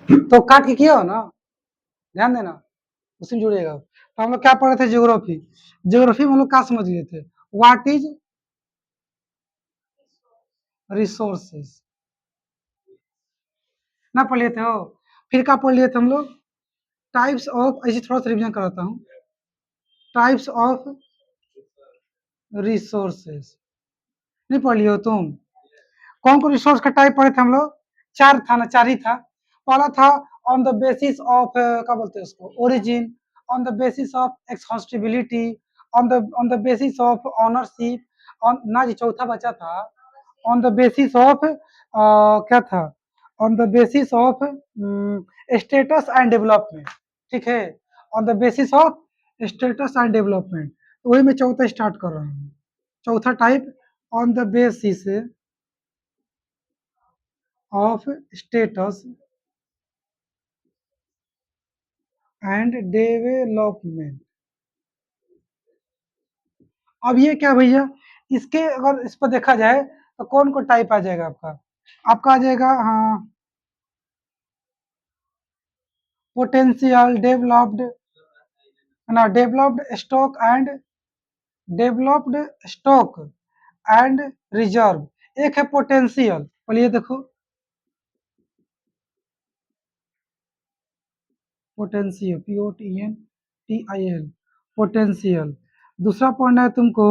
तो काट के किया हो ना, ध्यान देना, उसी में जुड़ेगा। तो हम लोग क्या पढ़े थे, ज्योग्राफी। ज्योग्राफी में हम लोग क्या समझ लिए थे, व्हाट इज रिसोर्सेज, ना पढ़ लिए थे हो। फिर क्या पढ़ लिए थे हम लोग, टाइप्स ऑफ, ऐसे थोड़ा सा रिविजन कराता हूँ, टाइप्स ऑफ रिसोर्सेज, नहीं पढ़ लिए हो तुम। कौन कौन रिसोर्स का टाइप पढ़े थे हम लोग, चार था ना, चार ही था। पहला था ऑन द बेसिस ऑफ, क्या बोलते हैं उसको, origin, on the basis of exhaustibility, on the basis of ownership, on ना जी, चौथा बचा था, ऑन द बेसिस ऑफ क्या था, on the basis of status and development, ठीक है, on the basis of status and development. तो वही मैं चौथा स्टार्ट कर रहा हूँ, चौथा type, on the basis of status and development. अब ये क्या भैया, इसके अगर इस पर देखा जाए तो कौन कौन टाइप आ जाएगा आपका, आपका आ जाएगा, हाँ, पोटेंशियल, डेवलप्ड, ना, डेवलप्ड स्टॉक एंड रिजर्व। एक है पोटेंशियल, बोलिए देखो, पोटेंशियल, POTENTIAL, पोटेंशियल। दूसरा पढ़ना है तुमको,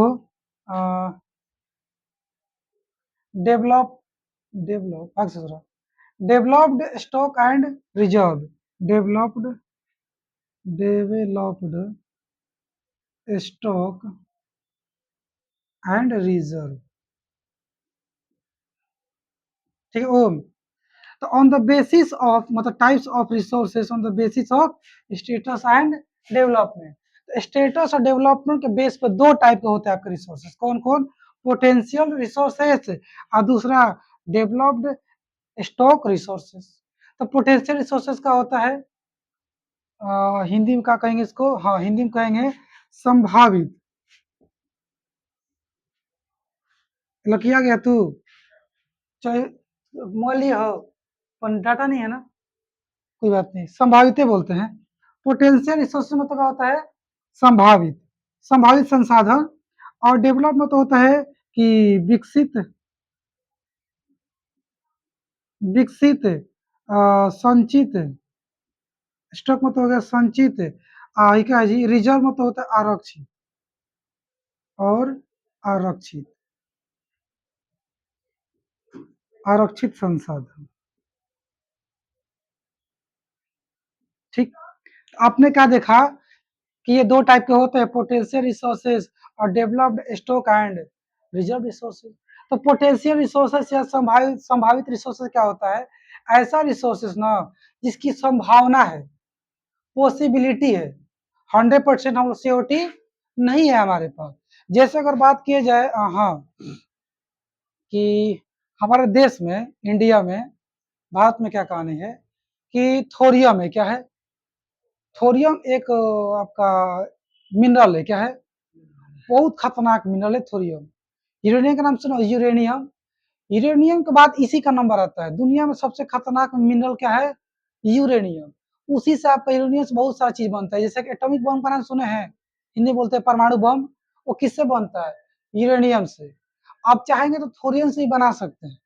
डेवलप, भाग से जरा, developed stock and reserve, developed developed stock and reserve, ठीक है ओम। तो ऑन द बेसिस ऑफ, मतलब types of resources on the basis of status and development. Status और डेवलपमेंट के बेस पर दो टाइप के होते हैं आपके रिसोर्सेस, कौन कौन, पोटेंशियल रिसोर्सेस और दूसरा डेवलप्ड स्टॉक रिसोर्सेस। तो पोटेंशियल रिसोर्सेस का होता है, हिंदी में क्या कहेंगे इसको, हाँ हिंदी में कहेंगे संभावित, लकिया गया तू, चाहे मोबाइल लिए हो पर डाटा नहीं है ना, कोई बात नहीं, संभावित बोलते हैं। पोटेंशियल रिसोर्स मतलब क्या होता है, संभावित, संभावित संसाधन। और डेवलप मतलब होता है कि विकसित, विकसित संचित, स्टॉक मतलब हो गया संचित, ये क्या है जी, रिजर्व मतलब होता है आरक्षित, और आरक्षित, आरक्षित संसाधन, ठीक। आपने क्या देखा कि ये दो टाइप के होते हैं, पोटेंशियल रिसोर्सेज और developed stock and reserve resources. तो पोटेंशियल रिसोर्सेज या संभावित, संभावित रिसोर्सेज क्या होता है, ऐसा रिसोर्सेज ना जिसकी संभावना है, पॉसिबिलिटी है, 100% हम सियोरिटी नहीं है हमारे पास। जैसे अगर बात किया जाए, हाँ, कि हमारे देश में, इंडिया में, भारत में क्या कहानी है कि थोरियम है, क्या है, थोरियम एक आपका मिनरल है, क्या है, बहुत खतरनाक मिनरल है थोरियम। यूरेनियम का नाम सुनो, यूरेनियम, यूरेनियम के बाद इसी का नंबर आता है, दुनिया में सबसे खतरनाक मिनरल क्या है, यूरेनियम। उसी से आपका यूरेनियम से बहुत सारा चीज बनता है, जैसे कि एटॉमिक बम का नाम सुने हैं, हिंदी बोलते हैं परमाणु बम, वो किससे बनता है, यूरेनियम से। आप चाहेंगे तो थोरियम से ही बना सकते हैं,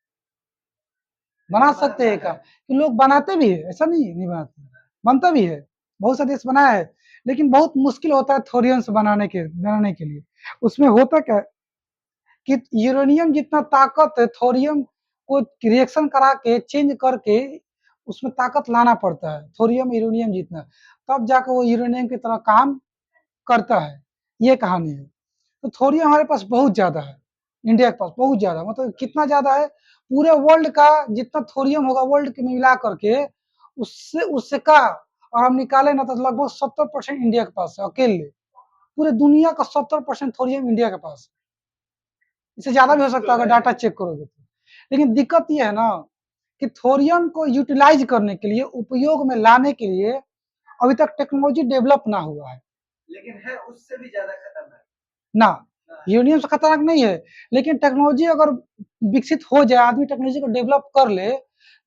बना सकते हैं का, कि लोग बनाते भी है, ऐसा नहीं नहीं बनाते, बनता भी है, बहुत सारे देश बनाया है, लेकिन बहुत मुश्किल होता है थोरियम से बनाने के लिए। उसमें होता क्या है कि यूरेनियम जितना ताकत है, थोरियम को रिएक्शन करा के चेंज करके उसमें ताकत लाना पड़ता है, थोरियम यूरेनियम जितना, तब जाकर वो यूरेनियम की तरह काम करता है, ये कहानी है। तो थोरियम हमारे पास बहुत ज्यादा है, इंडिया के पास बहुत ज्यादा, मतलब कितना ज्यादा है, पूरे वर्ल्ड का जितना थोरियम होगा वर्ल्ड के मिला करके, उससे उससे का, और हम निकाले ना तो लगभग 70% इंडिया के पास है अकेले, पूरे दुनिया का 70% थोरियम इंडिया के पास है। इससे ज्यादा भी हो सकता है अगर डाटा चेक करोगे तो। लेकिन दिक्कत ये है ना कि थोरियम को यूटिलाइज करने के लिए, उपयोग में लाने के लिए अभी तक टेक्नोलॉजी डेवलप ना हुआ है, लेकिन है उससे भी ज्यादा खतरनाक ना, यूरेनियम से खतरनाक नहीं है, लेकिन टेक्नोलॉजी अगर विकसित हो जाए, आदमी टेक्नोलॉजी को डेवलप कर ले,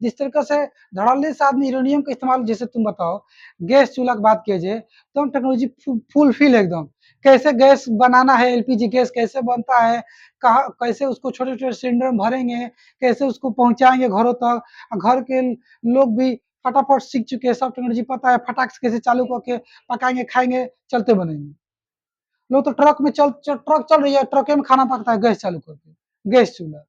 जिस तरीके से धड़ल्ले से आदमी यूरेनियम का इस्तेमाल, जैसे तुम बताओ गैस चूल्हा की बात कीजिए तो हम टेक्नोलॉजी फुलफिल एकदम, कैसे गैस बनाना है, एलपीजी गैस कैसे बनता है, कहाँ कैसे उसको छोटे छोटे सिलेंडर में भरेंगे, कैसे उसको पहुंचाएंगे घरों तक, घर के लोग भी फटाफट सीख चुके हैं, सब टेक्नोलॉजी पता है, फटाक से कैसे चालू करके पकाएंगे खाएंगे चलते बनेंगे। लोग तो ट्रक में ट्रक चल रही है, ट्रक में खाना पकता है गैस चालू करके, गैस चूल्हा,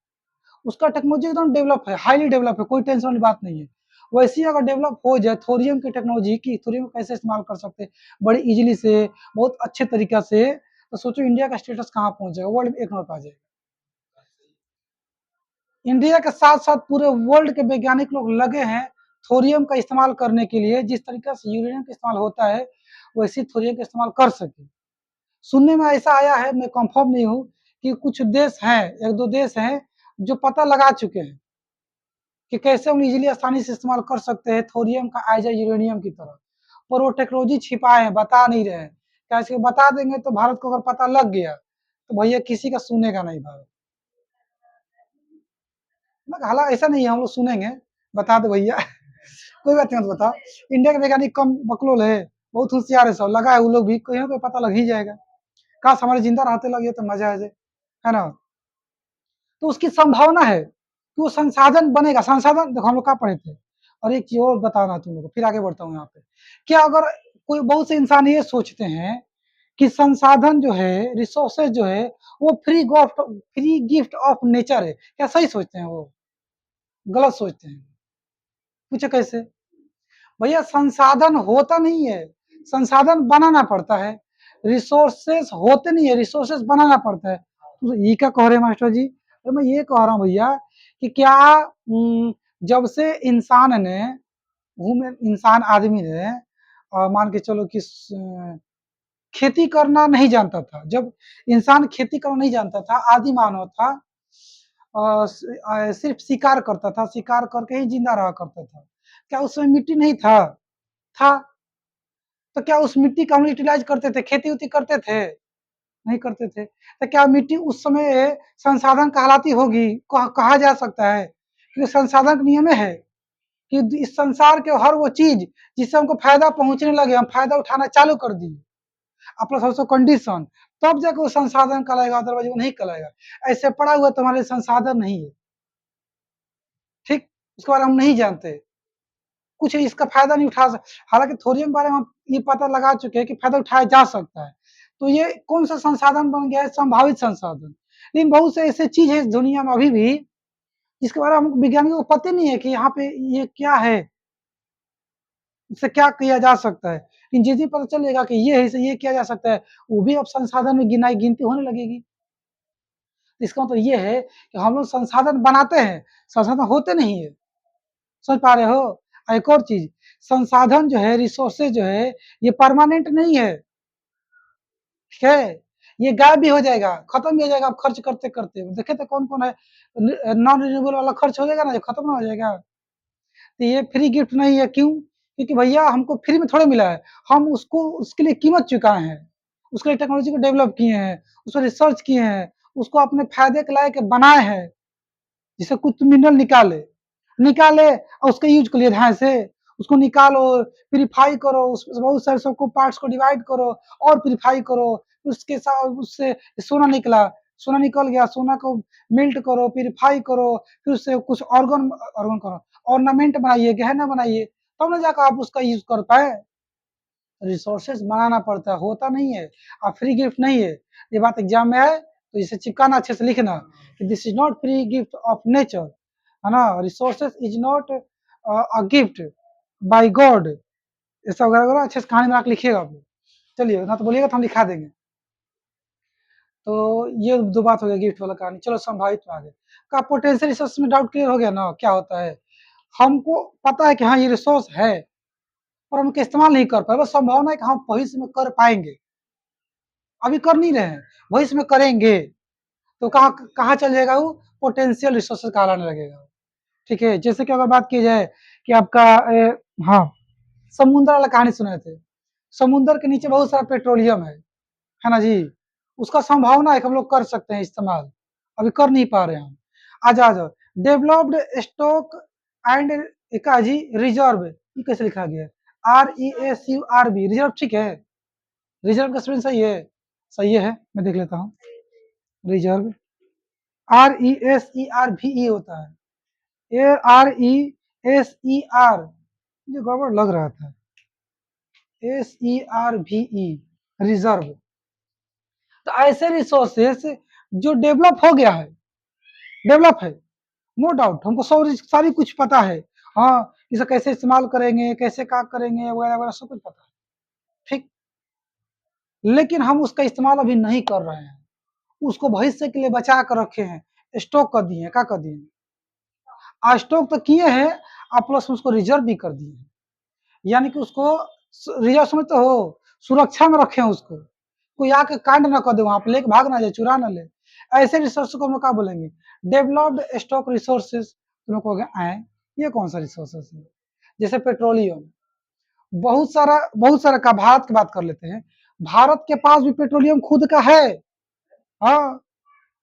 उसका टेक्नोलॉजी एकदम डेवलप है, हाईली डेवलप है, कोई टेंशन वाली बात नहीं है। वैसे ही अगर डेवलप हो जाए थोरियम की टेक्नोलॉजी की, थोरियम कैसे इस्तेमाल कर सकते हैं बड़ी इजीली से, बहुत अच्छे तरीका से, तो सोचो इंडिया का स्टेटस कहाँ पहुंच जाएगा, वर्ल्ड में एक नंबर आ जाएगा। इंडिया के साथ साथ पूरे वर्ल्ड के वैज्ञानिक लोग लगे हैं थोरियम का इस्तेमाल करने के लिए, जिस तरीके से यूरेनियम का इस्तेमाल होता है वैसे थोरियम का इस्तेमाल कर सके। सुनने में ऐसा आया है, मैं कंफर्म नहीं हूँ, कि कुछ देश हैं, एक दो देश हैं जो पता लगा चुके हैं कि कैसे हम इजीली आसानी से इस्तेमाल कर सकते हैं थोरियम का एज ए यूरेनियम की तरह, पर वो टेक्नोलॉजी छिपाए हैं, बता नहीं रहे हैं। कैसे बता देंगे तो भारत को अगर पता लग गया तो भैया किसी का सुनेगा नहीं भारत। हालांकि ऐसा नहीं है, हम लोग सुनेंगे, बता दो भैया कोई बात नहीं, मत बताओ। इंडिया के वैज्ञानिक कम बकलोल है, बहुत होशियार है, सब लगा है वो लोग भी, कहीं पे पता लग ही जाएगा। काश हमारे जिंदा रहते लगे तो मजा आ जाए, है ना। तो उसकी संभावना है कि वो संसाधन बनेगा, संसाधन देखो हम लोग क्या पढ़े थे। और एक चीज और बताना तुम लोग को, फिर आगे बढ़ता हूँ यहाँ पे। क्या अगर कोई, बहुत से इंसान ये सोचते हैं कि संसाधन जो है, रिसोर्सेज जो है, वो फ्री गिफ्ट ऑफ नेचर है, क्या सही सोचते हैं वो? गलत सोचते हैं। पूछे कैसे? भैया संसाधन होता नहीं है, संसाधन बनाना पड़ता है। रिसोर्सेस होते नहीं है, रिसोर्सेस बनाना पड़ता है। तो ये क्या कह रहे हैं मास्टर जी? तो मैं ये कह रहा हूँ भैया कि क्या जब से इंसान ने, इंसान आदमी ने, मान के चलो कि खेती करना नहीं जानता था, जब इंसान खेती करना नहीं जानता था, आदि मानव था, सिर्फ शिकार करता था, शिकार करके ही जिंदा रहा करता था, क्या उसमें मिट्टी नहीं था? था। तो क्या उस मिट्टी का हम यूटिलाइज करते थे, खेती उती करते थे? नहीं करते थे। तो क्या मिट्टी उस समय संसाधन कहलाती होगी? कहा जा सकता है कि संसाधन नियम है कि इस संसार के हर वो चीज जिससे हमको फायदा पहुंचने लगे, हम फायदा उठाना चालू कर दिए, अपना सबसे कंडीशन, तब जाकर वो संसाधन कहलाएगा, अदरवाइज वो नहीं कहलाएगा। ऐसे पड़ा हुआ तुम्हारे संसाधन नहीं है, ठीक, उसके बारे में हम नहीं जानते, कुछ इसका फायदा नहीं उठा सकते। हालांकि थोरियम के बारे में हम ये पता लगा चुके हैं कि फायदा उठाया जा सकता है। तो ये कौन सा संसाधन बन गया है? संभावित संसाधन। लेकिन बहुत से ऐसे चीज है इस दुनिया में अभी भी जिसके बारे में विज्ञानियों को पता नहीं है कि यहाँ पे ये क्या है, इससे क्या किया जा सकता है। लेकिन जिस दिन पता चलेगा कि ये है, इसे ये किया जा सकता है, वो भी अब संसाधन में गिनती होने लगेगी। इसका मतलब ये है कि हम लोग संसाधन बनाते हैं, संसाधन होते नहीं है। समझ पा रहे हो? एक और चीज, संसाधन जो है, रिसोर्सेज जो है, ये परमानेंट नहीं है, ठीक है, ये गायब भी हो जाएगा, खत्म भी हो जाएगा आप खर्च करते करते। देखे तो कौन कौन है नॉन रिन्यूएबल वाला खर्च हो जाएगा ना, ये खत्म ना हो जाएगा। तो ये फ्री गिफ्ट नहीं है, क्यों? क्योंकि भैया हमको फ्री में थोड़े मिला है, हम उसको उसके लिए कीमत चुकाए हैं, उसके लिए टेक्नोलॉजी को डेवलप किए हैं, उस पर रिसर्च किए हैं, उसको अपने फायदे के लायक बनाए हैं, जिससे कुछ मिनरल निकाले, निकाले और उसका यूज कर लिया ध्यान से, उसको निकालो, प्यूरिफाई करो, बहुत सारे सबको पार्ट्स को डिवाइड करो और प्यूरिफाई करो, उसके साथ उससे सोना निकला, सोना निकल गया, सोना को मेल्ट करो, प्यूरिफाई करो, फिर उससे कुछ ऑर्गन ऑर्गन करो, ऑर्नामेंट बनाइए, गहना बनाइए, तब ना जाकर आप उसका यूज कर पाए। रिसोर्सेज बनाना पड़ता है, होता नहीं है, और फ्री गिफ्ट नहीं है। ये बात एग्जाम में आए तो इसे चिपकाना, अच्छे से लिखना कि this is not free gift of nature, है ना, resources is not a gift bye God, ऐसा वगैरह वगैरह अच्छे से कहानी बना के लिखिएगा आप लोग। चलिए, ना तो बोलिएगा तो हम लिखा देंगे। तो ये दो बात हो गया गिफ्ट वाला कहानी। चलो संभावित में आ गए का पोटेंशियल रिसोर्स में डाउट क्लियर हो गया ना, क्या होता है? हमको पता है कि हाँ ये रिसोर्स है, और हम इस्तेमाल नहीं कर पाए, बस संभावना है कि हम भविष्य में कर पाएंगे, अभी कर नहीं रहे हैं, भविष्य में करेंगे। तो कहाँ कहाँ चल जाएगा वो? पोटेंशियल रिसोर्सेज कहलाने लगेगा, ठीक है। जैसे कि अगर बात की जाए कि आपका हाँ, समुद्र वाला कहानी सुने थे, समुद्र के नीचे बहुत सारा पेट्रोलियम है ना जी, उसका संभावना है कि हम लोग कर सकते हैं इस्तेमाल, अभी कर नहीं पा रहे हैं हम। आ जाओ डेवलप्ड स्टॉक एंड एक का जी रिजर्व, ये कैसे लिखा गया है? RESURB, रिजर्व ठीक है? रिजर्व का स्पेलिंग सही है? सही है, मैं देख लेता हूँ। रिजर्व RESERVE होता है, RESER, मुझे गड़बड़ लग रहा था। SERVE, reserve. तो ऐसे रिसोर्सेस जो डेवलप हो गया है, डेवलप है, नो डाउट, हमको सारी कुछ पता है, हाँ, इसे कैसे इस्तेमाल करेंगे, कैसे क्या करेंगे, वगैरह वगैरह सब कुछ पता है, ठीक। लेकिन हम उसका इस्तेमाल अभी नहीं कर रहे हैं, उसको भविष्य के लिए बचा कर रखे हैं, स्टॉक कर दिए हैं, क्या कर दिए हैं? स्टॉक तो किए हैं, आप प्लस उसको रिजर्व भी कर दिए हैं, यानी कि उसको रिजर्व समझते हो, सुरक्षा में रखे हैं उसको, कोई आके कांड ना कर दे, वहां पे लेके भाग ना जाए, चुरा ना ले। ऐसे रिसोर्स को हम लोग क्या बोलेंगे? Developed stock resources. तुम लोग कहोगे आए, ये कौन सा रिसोर्सेज है? जैसे पेट्रोलियम, बहुत सारा का, भारत की बात कर लेते हैं, भारत के पास भी पेट्रोलियम खुद का है, हाँ,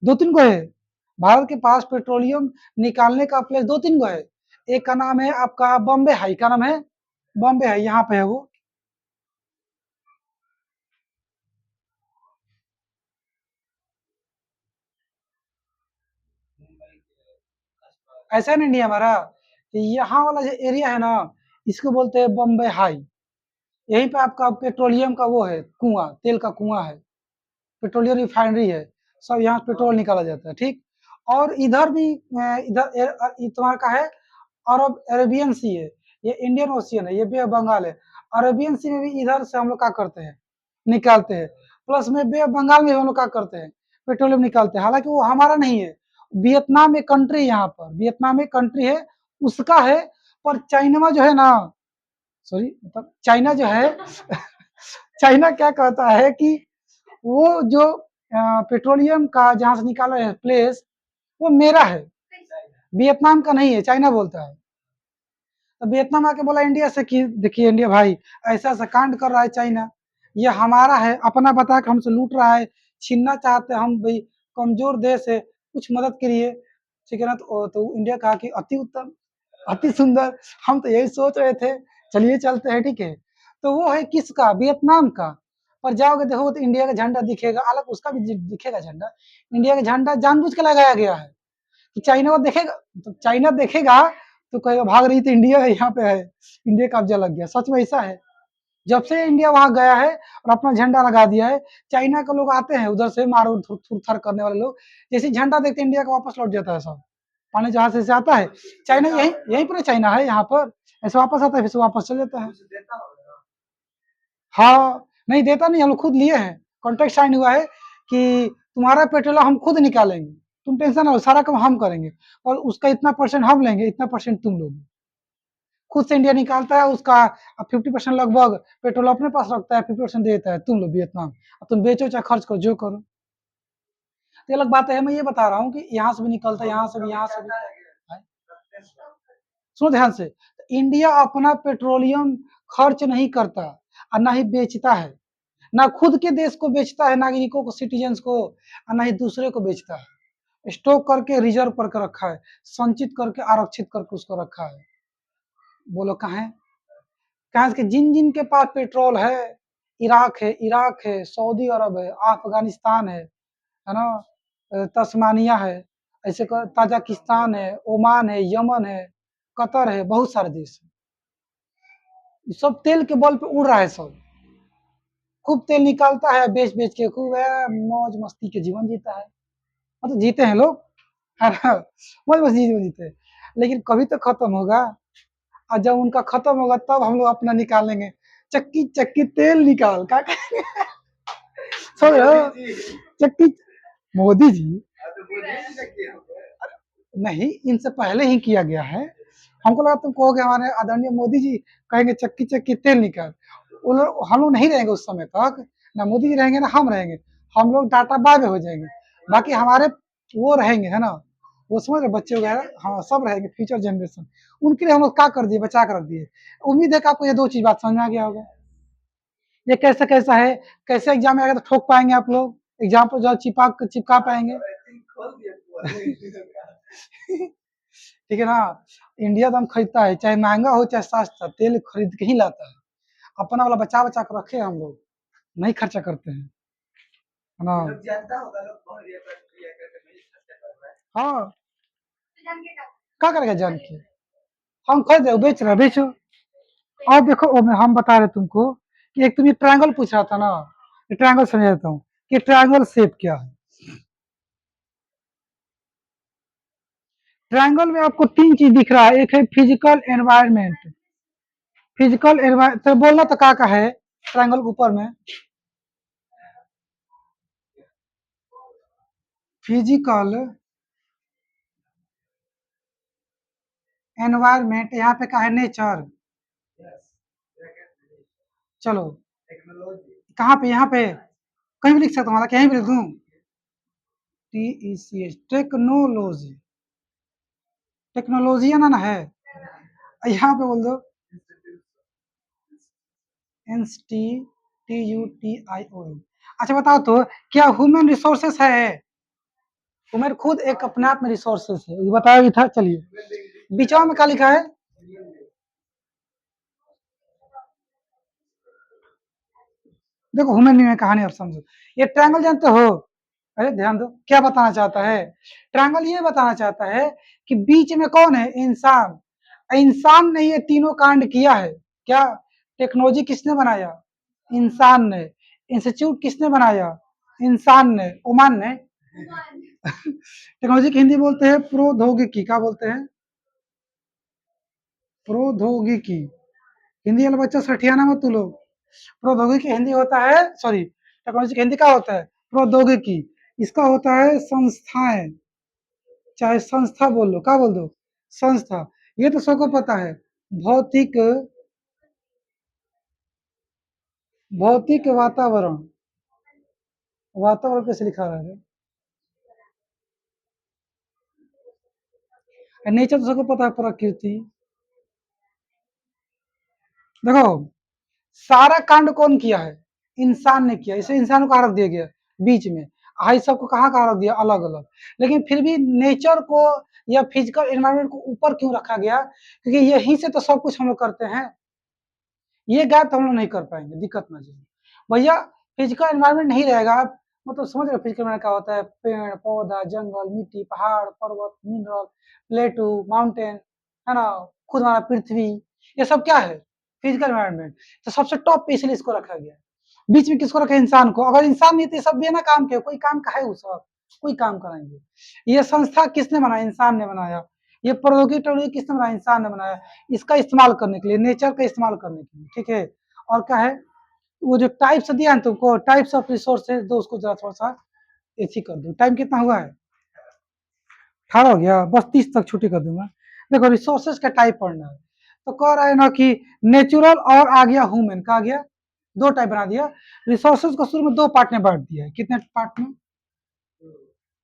दो तीन गो है। भारत के पास पेट्रोलियम निकालने का प्लेस दो तीन गो है। एक का नाम है आपका बॉम्बे हाई, का नाम है बॉम्बे हाई, यहाँ पे है वो। ऐसा है ना इंडिया हमारा, तो यहाँ वाला जो एरिया है ना, इसको बोलते हैं बॉम्बे हाई। यहीं पे आपका पेट्रोलियम का वो है, कुआं, तेल का कुआं है, पेट्रोलियम रिफाइनरी है, सब यहाँ पेट्रोल निकाला जाता है, ठीक। और इधर भी तुम्हारा का है, अरब अरेबियन सी है, ये इंडियन ओशियन है, ये बे ऑफ बंगाल है। अरेबियन सी में भी इधर से हम लोग क्या करते हैं, निकालते हैं। प्लस में बे ऑफ बंगाल में भी हम लोग क्या करते हैं, पेट्रोलियम निकालते हैं, हालांकि वो हमारा नहीं है। वियतनाम एक कंट्री, यहाँ पर वियतनाम एक कंट्री है, उसका है। पर चाइना जो है ना, सॉरी, मतलब चाइना जो है चाइना क्या कहता है कि वो जो पेट्रोलियम का जहां से निकाला है प्लेस, वो मेरा है, वियतनाम का नहीं है, चाइना बोलता है। तो वियतनाम आके बोला इंडिया से कि देखिए इंडिया भाई, ऐसा ऐसा कांड कर रहा है चाइना, ये हमारा है, अपना बता के हमसे लूट रहा है, छीनना चाहते हैं हम भाई, कमजोर देश है, कुछ मदद करिए, ठीक है ना। तो इंडिया कहा कि अति उत्तम, अति सुंदर, हम तो यही सोच रहे थे, चलिए चलते हैं, ठीक है। तो वो है किसका, वियतनाम का। पर जाओगे देखो तो इंडिया का झंडा दिखेगा, अलग उसका भी दिखेगा झंडा, इंडिया का झंडा जानबूझ के लगाया गया है कि चाइना को देखेगा, तो चाइना देखेगा तो कहेगा भाग रही थी इंडिया यहाँ पे है, इंडिया का कब्जा लग गया। सच में ऐसा है, जब से इंडिया वहां गया है और अपना झंडा लगा दिया है, चाइना के लोग आते हैं उधर से, मारो थुर थर करने वाले लोग, जैसे झंडा देखते इंडिया का वापस लौट जाता है सब, पानी जहां से आता है, चाइना यही यहीं पर चाइना है यहाँ पर, ऐसे वापस आता है, फिर से वापस चल जाता है। हाँ, नहीं देता नहीं, हम लोग खुद लिए हैं, कॉन्ट्रैक्ट साइन हुआ है कि तुम्हारा पेट्रोल हम खुद निकालेंगे, तुम टेंशन ना लो, सारा काम हम करेंगे, और उसका इतना परसेंट हम लेंगे, इतना परसेंट तुम लोगे। खुद से इंडिया निकालता है उसका, 50% लगभग पेट्रोल अपने पास रखता है, 50% देता है तुम लोग वियतनाम, अब तुम बेचो चाहे खर्च करो, जो करो। तो ये अलग बात है, मैं ये बता रहा हूँ कि यहाँ से भी निकलता है, यहाँ से भी, यहाँ से भी। सुनो ध्यान से, तो इंडिया अपना पेट्रोलियम खर्च नहीं करता और ना ही बेचता है, ना खुद के देश को बेचता है, नागरिकों को, सिटीजन्स को, और ना ही दूसरे को बेचता है। स्टॉक करके रिजर्व करके रखा है, संचित करके आरक्षित करके उसको रखा है। बोलो कहाँ है? कहाँ से? जिन जिन के पास पेट्रोल है, इराक है, सऊदी अरब है, अफगानिस्तान है ना, तस्मानिया है, ऐसे ताजिकिस्तान है, ओमान है, यमन है, कतर है, बहुत सारे देश है, सब तेल के बल पे उड़ रहा है सब, खूब तेल निकालता है, बेच बेच के खूब मौज मस्ती के जीवन जीता है, मतलब जीते हैं लोग, है ना, मौज मस्ती जीवन जीते हैं। लेकिन कभी तो खत्म होगा, और जब उनका खत्म होगा तब हम लोग अपना निकालेंगे, चक्की चक्की तेल निकाल, क्या करेंगे? समझ रहे हो? चक्की, मोदी जी नहीं, इनसे पहले ही किया गया है। हमको लगा तुम कहोगे हमारे आदरणीय मोदी जी कहेंगे चक्की चक्की तेल निकाल, हम लोग नहीं रहेंगे उस समय तक, ना मोदी जी रहेंगे ना हम रहेंगे, हम लोग टाटा बाय हो जाएंगे, बाकी हमारे वो रहेंगे, है ना, वो समझ रहे बच्चे वगैरह, हाँ सब रहेंगे, फ्यूचर जनरेशन, उनके लिए हम लोग क्या कर दिए, बचा कर रख दिए। उम्मीद है कि आपको ये दो चीज बात समझ में आ गया होगा। ये कैसा कैसा है, कैसे एग्जाम में आएगा तो ठोक पाएंगे आप लोग, एग्जाम पर जो चिपका पाएंगे ठीक है ना। इंडिया तो हम खरीदता है, चाहे महंगा हो चाहे सस्ता, तेल खरीद के ही लाता है। अपना वाला बचा बचा कर रखे हम लोग, नहीं खर्चा करते हैं, है ना। लोग जानता होगा, लोग बहुत रिया करके नहीं खर्चा कर रहा है। हाँ, क्या करेगा जान के, हम खरीद रहे हो, बेच रहे हो, बेचो। और देखो वो हम बता रहे तुमको कि एक तुम ये ट्रायंगल पूछ रहा था ना, ये ट्रायंगल समझा देता हूँ कि ट्रायंगल शेप क्या है। ट्रायंगल में आपको तीन चीज दिख रहा है, एक है फिजिकल एनवायरनमेंट, फिजिकल एनवायरनमेंट तो बोलना तो का है ट्रायंगल के ऊपर में, फिजिकल एनवायरनमेंट, यहाँ पे का है नेचर। चलो टेक्नोलॉजी। कहाँ पे, यहाँ पे कहीं भी लिख सकता हूँ, कहीं भी लिख दूँ, TECH टेक्नोलॉजी, टेक्नोलॉजी ना है, यहाँ पे बोल दो INSTITUTION। अच्छा बताओ तो क्या ह्यूमन रिसोर्सेस है, ह्यूमन खुद एक अपने आप में रिसोर्सेस है, ये बताया भी था। चलिए बीचवा में क्या लिखा है, देखो ह्यूमन में कहानी अब समझो, ये ट्रायंगल जानते हो, अरे ध्यान दो क्या बताना चाहता है, ट्रायंगल ये बताना चाहता है कि बीच में कौन है, इंसान। इंसान ने ये तीनों कांड किया है, क्या, टेक्नोलॉजी किसने बनाया, इंसान ने, इंस्टीट्यूट किसने बनाया, इंसान ने, ओमान ने। टेक्नोलॉजी की हिंदी बोलते हैं प्रौद्योगिकी, क्या बोलते हैं, प्रौद्योगिकी। हिंदी वाला बच्चा सठियाना मत तू लोग, प्रौद्योगिकी हिंदी होता है, सॉरी टेक्नोलॉजी का हिंदी क्या होता है, प्रौद्योगिकी। इसका होता है संस्थाएं, चाहे संस्था बोल लो, क्या बोल दो, संस्था। ये तो सबको पता है, भौतिक, भौतिक वातावरण, वातावरण कैसे लिखा रहा है, नेचर तो सबको पता है, प्रकृति। देखो सारा कांड कौन किया है, इंसान ने किया, इसे इंसान को कहाँ रख दिया गया, बीच में। आई सबको कहाँ कहाँ रख दिया, अलग अलग। लेकिन फिर भी नेचर को या फिजिकल एनवायरनमेंट को ऊपर क्यों रखा गया, क्योंकि यहीं से तो सब कुछ हम लोग करते हैं, ये गैप तो हम लोग नहीं कर पाएंगे, दिक्कत ना जाए भैया। फिजिकल एनवायरनमेंट नहीं रहेगा, आप मतलब समझ रहे हो फिजिकल एनवायरनमेंट क्या होता है, पेड़ पौधा जंगल मिट्टी पहाड़ पर्वत मिनरल प्लेटू माउंटेन, है ना, खुद हमारा पृथ्वी, ये सब क्या है, फिजिकल एनवायरनमेंट। तो सबसे टॉप पे इसलिए इसको रखा गया, बीच में किसको रखा, इंसान को। अगर इंसान नहीं तो ये सब बिना काम के, कोई काम का है वो सब, कोई काम कराएंगे। ये संस्था किसने बनाया, इंसान ने बनाया। ये प्रौद्योगिकी किसने बनाया, इंसान ने बनाया, इसका इस्तेमाल करने के लिए, नेचर का इस्तेमाल करने के लिए, ठीक है। और क्या है, वो जो टाइप्स दिया है तुमको, टाइप्स ऑफ रिसोर्सेज दो, उसको जरा थोड़ा सा ऐसी कर दो। टाइम कितना हुआ है, 18 हो गया, बस 30 तक छुट्टी कर दूंगा। देखो रिसोर्सेज का टाइप पढ़ना है, तो कह रहा है ना कि नेचुरल और आ गया ह्यूमन, का आ गया, दो टाइप बना दिया। रिसोर्सेज को शुरू में दो पार्ट में बांट दिया है, कितने पार्ट में,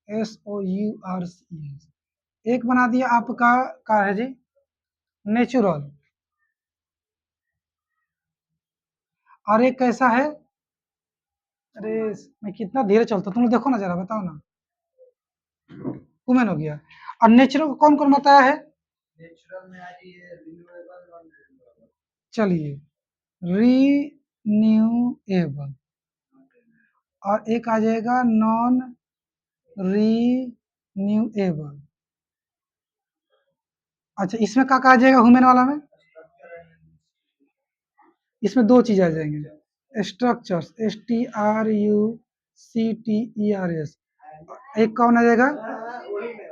SOURCES। एक बना दिया आपका का है जी नेचुरल, और एक कैसा है, अरे मैं कितना धीरे चलता, तुम लोग देखो ना जरा, बताओ ना, ह्यूमन हो गया। और नेचुरल को कौन कौन बताया है, नेचुरल में आ रही है रिन्यूएबल, नॉन रिन्यूएबल। चलिए रीन्यूएबल, और एक आ जाएगा नॉन रीन्यूएबल। अच्छा इसमें क्या कहा जाएगा ह्यूमन वाला में, इसमें दो चीज आ जाएंगे, स्ट्रक्चर्स, STRUCTERS, एक कौन आ जाएगा, वही में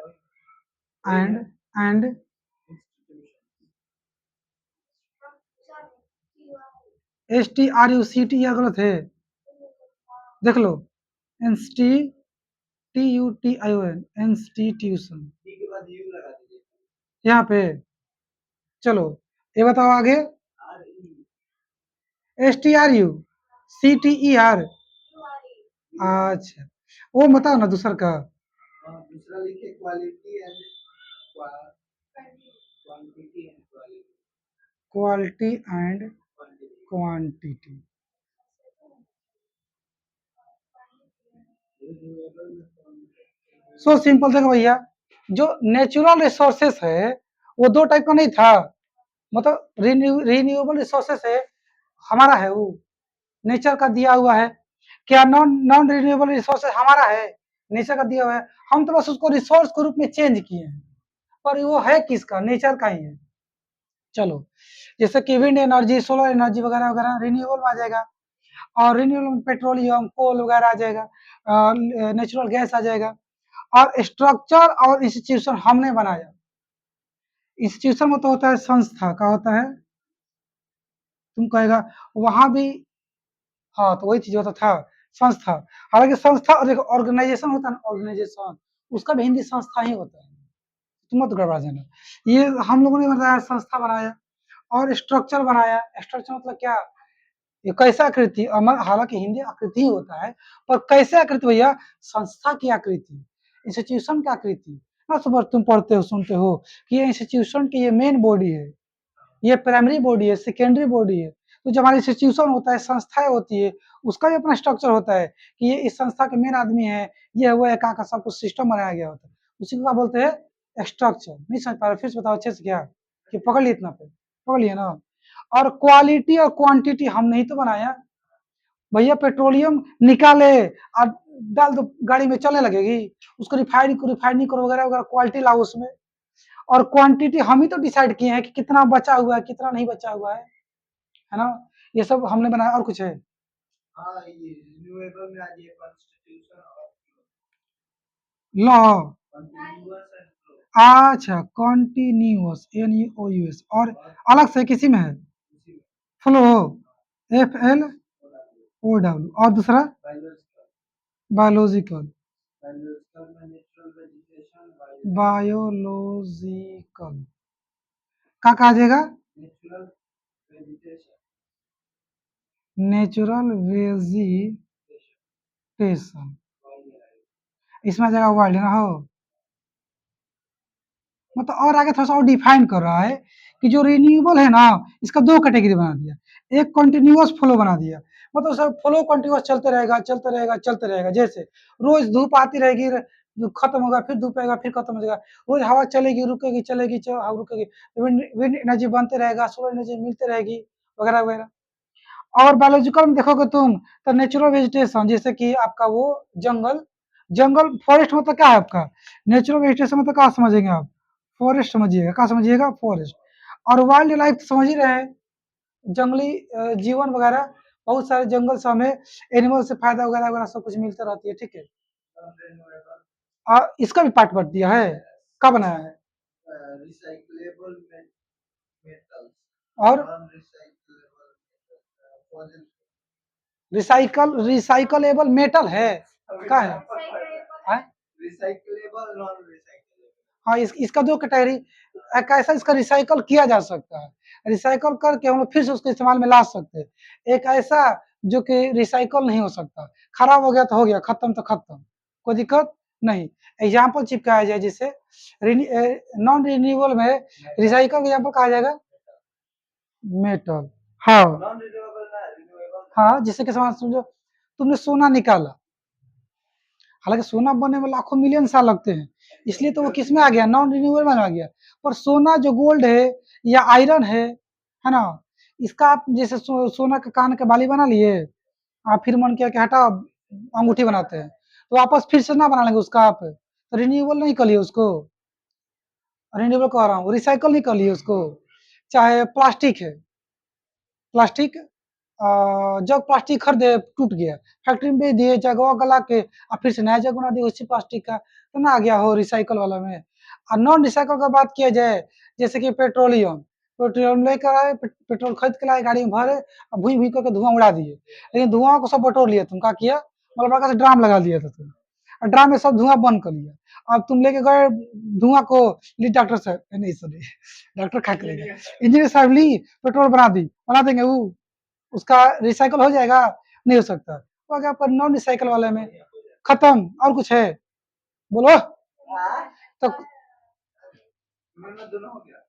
एंड STRUCTER गलत है, देख लो, INSTITUTION, इंस्टीट्यूशन, डी के बाद यू लगा दीजिए। यहाँ पे। चलो ये बताओ आगे, आर ई STRUCTER, अच्छा वो बताओ ना दूसरा का, दूसरा लिखिए quality and quantity and quality, quality and quantity. Quantity. So simple देखो भैया, जो नेचुरल रिसोर्सेस है वो दो टाइप का नहीं था, मतलब रिन्यूएबल रिसोर्सेस है, हमारा है वो, नेचर का दिया हुआ है। क्या नॉन नॉन रिन्यूएबल रिसोर्सेज हमारा है, नेचर का दिया हुआ है, हम तो बस उसको रिसोर्स के रूप में चेंज किए हैं, पर वो है किसका, नेचर का ही है। चलो, जैसे कि विंड एनर्जी, सोलर एनर्जी वगैरह वगैरह रिन्यूएबल में आ जाएगा, और रिन्यूएबल में पेट्रोलियम, कोल वगैरह आ जाएगा, नेचुरल गैस आ जाएगा। और स्ट्रक्चर और इंस्टीट्यूशन हमने बनाया, इंस्टीट्यूशन में तो होता है संस्था का होता है, तुम कहेगा वहां भी, हाँ तो वही चीज होता था, संस्था। हालांकि संस्था और एक ऑर्गेनाइजेशन होता है ना, ऑर्गेनाइजेशन, उसका भी हिंदी संस्था ही होता है, तुम मत गड़बड़ा देना। ये हम लोगों ने बताया, संस्था बनाया और स्ट्रक्चर बनाया। स्ट्रक्चर मतलब क्या, ये कैसे आकृति, हालांकि हिंदी आकृति ही होता है, पर कैसे आकृति भैया, संस्था की आकृति, इंस्टीट्यूशन की आकृति ना। सुबह तुम पढ़ते हो सुनते हो कि ये इंस्टीट्यूशन की ये मेन बॉडी है, ये प्राइमरी बॉडी है, सेकेंडरी बॉडी है। तो जब हमारा इंस्टीट्यूशन होता है, संस्थाएं होती है, उसका भी अपना स्ट्रक्चर होता है कि ये इस संस्था के मेन आदमी है, ये वो का सब कुछ सिस्टम बनाया गया होता है, उसी को क्या बोलते हैं, स्ट्रक्चर। नहीं समझ पा रहे, फिर से बताओ अच्छे से, क्या कि पकड़ लिए इतना पे, पकड़ लिए ना। और क्वालिटी और क्वांटिटी हमने ही तो बनाया भैया, पेट्रोलियम निकाले और डाल दो गाड़ी में, चलने लगेगी, उसको रिफाइनिंग करो वगैरह वगैरह, क्वालिटी लाओ उसमें, और क्वांटिटी हम ही तो डिसाइड किए हैं कि कितना बचा हुआ है, कितना नहीं बचा हुआ है ना, ये सब हमने बनाया। और कुछ है, हाँ, ये रिन्यूएबल में आ जाइए, कॉन्स्टिट्यूशन और लॉ, कंटिन्यूअस एंड फ्लो, अच्छा कॉन्टिन्यूअस, NEOUS, और अलग से किसी में है, उसी में फ्लो, FLOW, और दूसरा बायोलॉजिकल, बायोलॉजिकल, बायोलॉजिकल में नेचुरल वेजिटेशन, बायोलॉजिकल का कहा जाएगा, नेचुरल वेजिटेशन, नेचुरल वेजिटेशन, इसमें आ जाएगा वाइल्ड ना हो, मतलब और आगे थोड़ा सा और डिफाइन कर रहा है कि जो रिन्यूएबल है ना, इसका दो कैटेगरी बना दिया, एक कंटिन्यूअस फ्लो बना दिया, मतलब सब फ्लो कंटिन्यूअस चलते रहेगा, चलते रहेगा, चलते रहेगा। जैसे रोज धूप आती रहेगी, खत्म होगा, फिर धूप आएगा, फिर खत्म हो जाएगा, रोज हवा चलेगी, रुकेगी, चलेगी, हवा रुकेगी, विंड एनर्जी बनते रहेगा, सोलर एनर्जी मिलते रहेगी, वगैरह वगैरह। और बायोलॉजिकल में देखोगे तुम तो नेचुरल वेजिटेशन, जैसे कि आपका वो जंगल, जंगल फॉरेस्ट मतलब क्या है आपका, नेचुरल वेजिटेशन मतलब क्या समझेंगे आप, फॉरेस्ट समझिएगा, क्या समझिएगा, फॉरेस्ट। और वाइल्ड लाइफ समझ ही रहे हैं, जंगली जीवन वगैरह, बहुत सारे जंगल से हमें एनिमल से फायदा वगैरह वगैरह सब कुछ मिलता रहती है, ठीक है। रिन्यूएबल, और इसका भी पार्ट बट दिया है, कब बनाया है, रिसाइक्लेबल मेटल्स, और non recyclable fossil, recyclable metal है, क्या है, हाँ? रिसाइक्लेबल, नॉन रिसाइक्लेबल, हाँ, इसका दो कैटेगरी, कैसा इसका रिसाइकल किया जा सकता है, रिसाइकल करके हम लोग फिर से उसको इस्तेमाल में ला सकते हैं। एक ऐसा जो कि रिसाइकल नहीं हो सकता, खराब हो गया तो हो गया, खत्म तो खत्म, कोई दिक्कत नहीं। एग्जाम्पल चिपकाया जाए, जिससे नॉन रिन्यूएबल में रिसाइकल का एग्जाम्पल कहा जाएगा, मेटल, हाँ नॉन रिन्यूएबल ना, रिन्यूएबल, हाँ, जिससे कि समान समझो, तुमने सोना निकाला, हालांकि सोना बनने में लाखों मिलियन साल लगते हैं, इसलिए तो वो किस में आ गया, नॉन रिन्यूएबल में आ गया। पर सोना जो गोल्ड है या आयरन है ना, इसका आप जैसे सोना का कान के बाली बना लिए, आप फिर मन किया कि हटा अंगूठी बनाते हैं, तो वापस फिर से ना बना लेंगे उसका आप, तो रिन्यूएबल नहीं करिए उसको, रिन्यूएबल कह रहा हूँ, रिसाइकल नहीं करिए उसको। चाहे प्लास्टिक है, प्लास्टिक जग प्लास्टिक खरीदे टूट गया, फैक्ट्री में बेच दिए, जगह गला के और फिर से नया जग बना दिए उसी प्लास्टिक का, तो ना आ गया हो रिसाइकल वाला में। और नॉन रिसाइकल का बात किया जाए, जैसे कि पेट्रोलियम, पेट्रोलियम लेकर आए, पेट्रोल खरीद के लाए, गाड़ी में भरे और भूई भूई करके धुआं उड़ा दिए, लेकिन धुआं को सब बटोर लिया, तुम क्या किया, मतलब बड़का सा ड्राम लगा दिया था तुम, और ड्राम में सब धुआं बंद कर लिया। अब तुम लेके गए धुआं को, ली डॉक्टर साहब, नहीं सॉरी, डॉक्टर क्या करेगा, इंजीनियर साहब ली पेट्रोल बना देंगे वो, उसका रिसाइकल हो जाएगा, नहीं हो सकता। तो अगर आपका नॉन रिसाइकल वाले में खत्म। और कुछ है, बोलो, तो दोनों हो गया,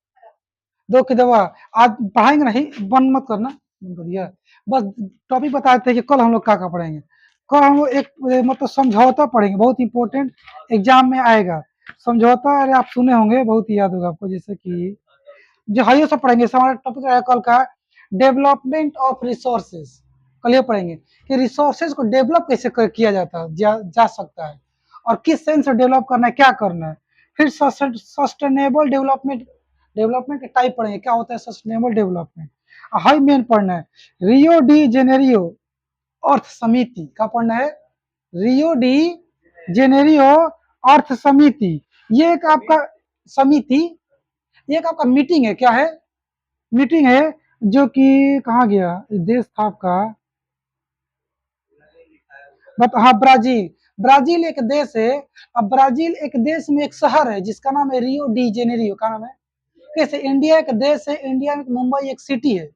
दो की दवा, आज पढ़ाएंगे नहीं, बंद मत करना, बंद कर दिया, बस टॉपिक बताए थे कि कल हम लोग क्या पढ़ेंगे। कल हम लोग एक मतलब समझौता पढ़ेंगे, बहुत इंपॉर्टेंट, एग्जाम में आएगा, समझौता अरे आप सुने होंगे, बहुत ही याद होगा आपको, जैसे कि जो है ये सब पढ़ेंगे। इस हमारा टॉपिक है कल का डेवलपमेंट ऑफ रिसोर्सेज। कल ये पढ़ेंगे कि रिसोर्सेज को डेवलप कैसे किया जाता है, जा सकता है, और किस सेंस से डेवलप करना है, क्या करना है। फिर सस्टेनेबल डेवलपमेंट, डेवलपमेंट के टाइप पढ़ेंगे, क्या होता है सस्टेनेबल डेवलपमेंट। हाई मेन पढ़ना है रियो डी जेनेरियो अर्थ समिति का पढ़ना है, रियो डी जेनेरियो अर्थ समिति। ये एक आपका समिति, ये एक आपका मीटिंग है, क्या है मीटिंग है, जो कि कहाँ गया देश था आपका, बट हाँ ब्राजील, ब्राजील एक देश है। अब ब्राजील एक देश में एक शहर है जिसका नाम है रियो डी जेनेरियो, का नाम है। कैसे इंडिया एक देश है, इंडिया में मुंबई एक सिटी है,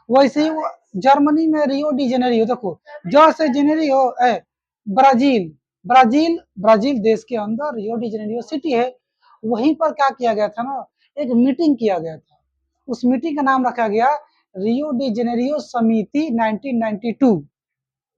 वैसे ही वो जर्मनी में रियो डी जेनेरियो, देखो जैसे जेनेरियो है ब्राजील, ब्राजील ब्राजील देश के अंदर रियो डी जेनेरियो सिटी है। वहीं पर क्या किया गया था ना, एक मीटिंग किया गया था, उस मीटिंग का नाम रखा गया रियो डी जेनेरियो समिति 1992,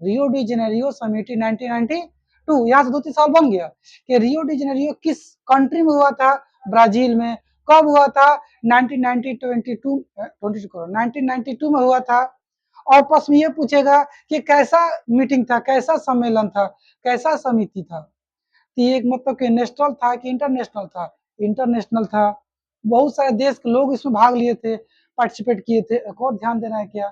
रियो डी जेनेरियो समिति 1992। यहाँ से 2-3 साल बन गया कि रियो डी जेनेरियो किस कंट्री में हुआ था, ब्राजील में। कब हुआ था 1992 में हुआ था। और प्रश्न ये पूछेगा कि कैसा मीटिंग था, कैसा सम्मेलन था, कैसा समिति था। तो ये एक मतलब कि नेशनल था कि इंटरनेशनल था, इंटरनेशनल था। बहुत सारे देश के लोग इसमें भाग लिए थे, पार्टिसिपेट किए थे। एक और ध्यान देना है क्या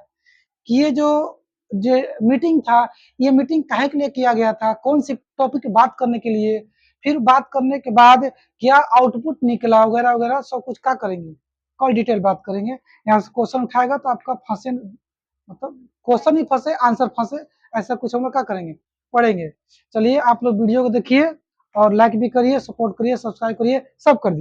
कि ये जो मीटिंग था, ये मीटिंग काहे के लिए किया गया था, कौन सी टॉपिक की बात करने के लिए, फिर बात करने के बाद क्या आउटपुट निकला वगैरह वगैरह सब कुछ क्या करेंगे, कल डिटेल बात करेंगे। यहाँ से क्वेश्चन उठाएगा तो आपका फंसे, मतलब क्वेश्चन ही फंसे आंसर फंसे, ऐसा कुछ हम लोग क्या करेंगे, पढ़ेंगे। चलिए आप लोग वीडियो को देखिए और लाइक भी करिए, सपोर्ट करिए, सब्सक्राइब करिए, सब कर दीजिए।